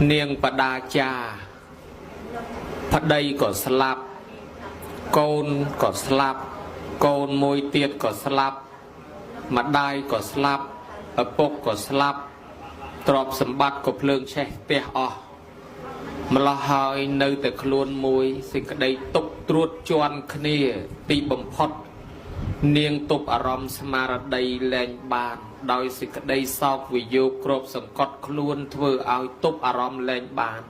niềng bà đa cha phát đây có slap côn có slap côn môi tiết có slap mặt đai có slap ở bốc có slap trọp sầm bát có phượng che tè o mà lo hơi nơi từ luôn môi xin cái đây tục truột choan khnia tì bầm phật niềng tục arom smara đây lên bàn đôi xin cái đây sau vì vô crop sầm cọt luôn thưa ao tục arom lên bàn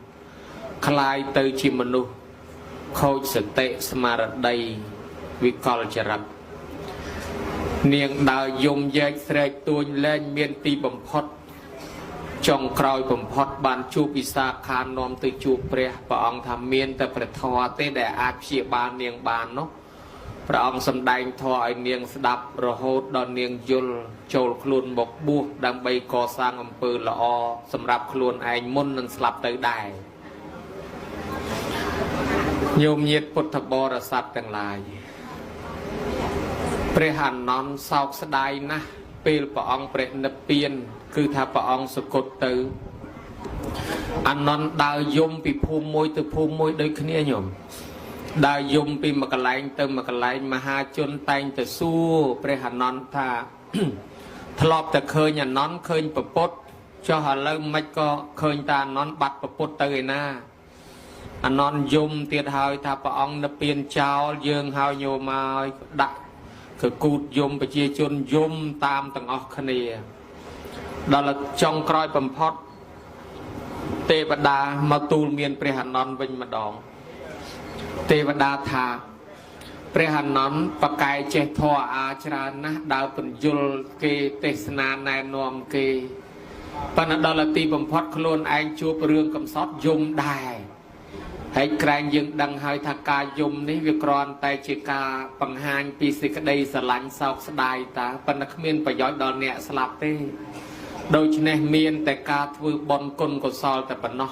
khai từ chim manu khôi sự tệ smara đây vì còn chả rập niềng đào dùng dây sợi tuôn lên miền tì bầm phật trong cõi bầm phật ban chu visa khan nom từ chu pre ព្រះអង្គថាមានតែព្រះធម៌ទេដែលអាចព្យាបាលនាងបាននោះព្រះអង្គសម្ដែងធម៌ឲ្យនាងស្ដាប់រហូតដល់នាងយល់ចូលខ្លួនមកបួសដើម្បីកសាងអំពើល្អសម្រាប់ខ្លួនឯងមុននឹងស្លាប់ទៅដែរញោមញាតិពុទ្ធបរិស័ទទាំងឡាយព្រះអានន្ទសោកស្ដាយណាស់ពេលព្រះអង្គព្រះនិព្វានគឺថាព្រះអង្គសុគតទៅអានន្ទដើរយំពីភូមិមួយទៅភូមិមួយដូចគ្នាញោមដើរយំពីមួយកន្លែងទៅមួយកន្លែងមហាជនតែងទៅសួរព្រះអានន្ទថា ធ្លាប់តែឃើញអានន្ទឃើញពពុទ្ធចុះឥឡូវមិនក៏ឃើញតាអានន្ទបាត់ពពុទ្ធទៅឯណាអានន្ទយំទៀតហើយថាព្រះអង្គនិព្វានចោលយើងហើយញោមមកដាក់គឺគូតយំប្រជាជនយំតាមទាំងអស់គ្នាដល់ចុងក្រោយបំផុតទេវតាមកទូលមានព្រះអានន្ទវិញម្ដងទេវតាថាព្រះអានន្ទបកាយចេះធម៌អាច្រើនណាស់ដើរពន្យល់គេទេសនាណែនាំគេប៉ុន្តែដល់ទីបំផុតខ្លួនឯងជួបរឿងកំសត់យំដែរហើយក្រែងយើងដឹងហើយថាការយំនេះវាគ្រាន់តែជាការបង្ហាញពីសេចក្តីស្រឡាញ់សោកស្ដាយតាប៉ុន្តែគ្មានប្រយោជន៍ដល់អ្នកស្លាប់ទេដូច្នេះមានតែការធ្វើបុណ្យគុណកុសលតែប៉ុណ្ណោះ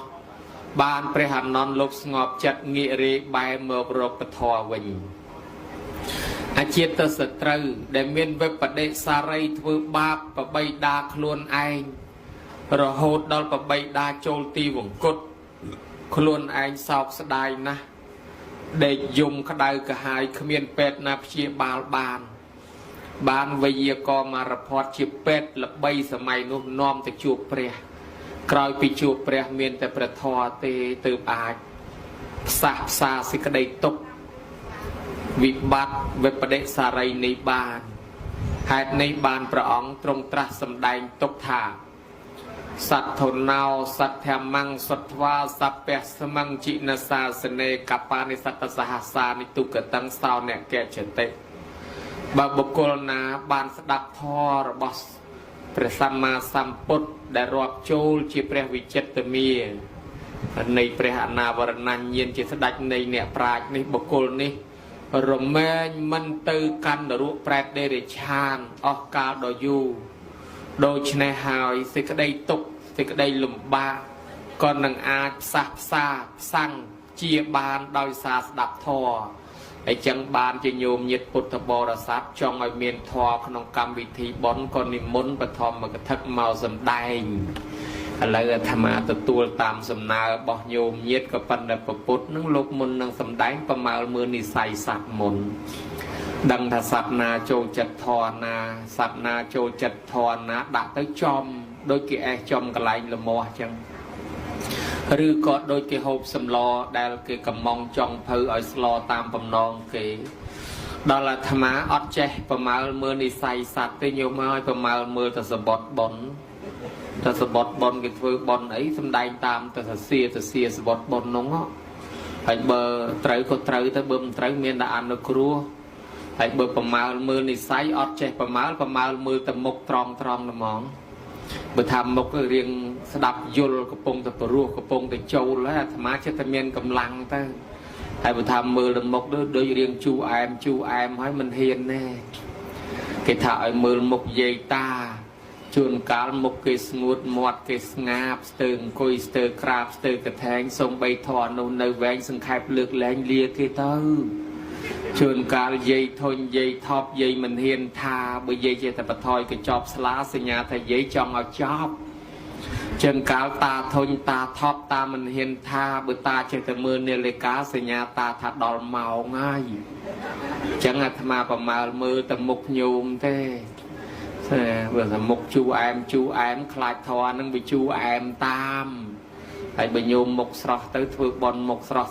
បានព្រះអានន្ទលោកស្ងប់ចិត្តងាករេបែរមករកពធវិញអាជាតសត្រូវដែលមានវិបដិសារីធ្វើបាបប្របីដាខ្លួនឯងរហូតដល់ប្របីដាចូលទីវង្គតខ្លួនឯងសោកស្ដាយណាស់ដេកយំក្តៅក្រហាយគ្មានពេទ្យណាព្យាបាលបានវិយាករមករភ័តជាពេទ្យល្បីសម័យនោះនាំទៅជួបព្រះក្រោយពីជួបព្រះមានតែព្រះធម៌ទេទើបអាចផ្សះផ្សាសេចក្តីទុក្ខវិបត្តិវិបដិសារីនេះបានហេតុនេះបានព្រះអង្គទ្រង់ត្រាស់សម្ដែងទុក្ខថាសត្វធនោសត្វធម្មងសត្វាសពៈសមងជីនសាសនេកបានិសតសហសានិទុកតੰសោអ្នកកចតិបើបុគ្គលណាបានស្ដាប់ធម៌របស់ព្រះសម្មាសម្ពុទ្ធដែលរាប់ចូលជាព្រះវិចិត្រមានៃព្រះអនាវរណញ្ញាណជាស្ដេចនៃអ្នកប្រាជ្ញនេះបុគ្គលនេះរមែងមិនទៅកាន់នរកប្រែតដេរិឆានអស់កាលដ៏យូរដូច្នេះហើយសេចក្តីទុក្ខសេចក្តីលំបាកក៏នឹងអាចផ្សះផ្សាផ្សាំងជាបានដោយសារស្ដាប់ធម៌ហើយចឹងបានជាញោមញាតិពុទ្ធបរិស័ទចង់ឲ្យមានធម៌ក្នុងកម្មវិធីបុណ្យក៏និមន្តបឋមកថាមកសម្ដែងឥឡូវអាត្មាទទួលតាមសំណើរបស់ញោមញាតិក៏ប៉ុន្តែពុទ្ធនឹងលោកមុននឹងសម្ដែងប្រមាលមើលនិស័យសត្វមុនដឹងថាសត្វណាចូលចិត្តធម៌ណាសត្វណាចូលចិត្តធម៌ណាដាក់ទៅចំដូចគេអេះចំកន្លែងលមាស់ចឹងឬក៏ដូចគេហូបសម្លដែលគេកំងចង់ភៅឲ្យស្លតាមបំណងគេដល់អាត្មាអត់ចេះប្រមាលមើលនិស័យសត្វទេញោមឲ្យប្រមាលមើលតែសបត់ប៉ុនតែសបត់ប៉ុនគេធ្វើប៉ុនអីសំដែងតាមតែសសៀសបត់ប៉ុននោះហើយបើត្រូវក៏ត្រូវទៅបើមិនត្រូវមានតែអនុគ្រោះហើយបើប្រមាលមើលនិស័យអត់ចេះប្រមាលមើលតែមុខត្រង់ហ្មងបើថាមុខរៀងស្ដាប់យល់កំពុងតែព្រោះកំពុងតែចូលហើយអាត្មាចិត្តតែមានកម្លាំងទៅហើយបើថាមើលដល់មុខដូចរៀងជូអែមហើយមិនហ៊ានទេគេថាឲ្យមើលមុខយាយតាជួនកាលមុខគេស្ងួតមាត់គេស្ងាបស្ទើរអង្គុយស្ទើរក្រាបស្ទើរកថែងសូម្បីធរនោះនៅវែងសង្ខេបលើកលែងលាគេទៅជួនកាលយាយធុញយាយថប់យាយមិនហ៊ានថាបើយាយចេះតែបថយកញ្ចប់ស្លាសញ្ញាថាយាយចង់ឲ្យចប់ chân cáo ta thôi ta thọp ta mình hiền tha bữa ta chơi từ mưa nề lê cá xây nhà ta thật đòn màu ngay chẳng là mà bà mưa tầm mục nhùm thế vừa là mục chú em khai thoa nâng bị chú em tam tại bị nhùm mục sọt tới thưa bọn mục sọt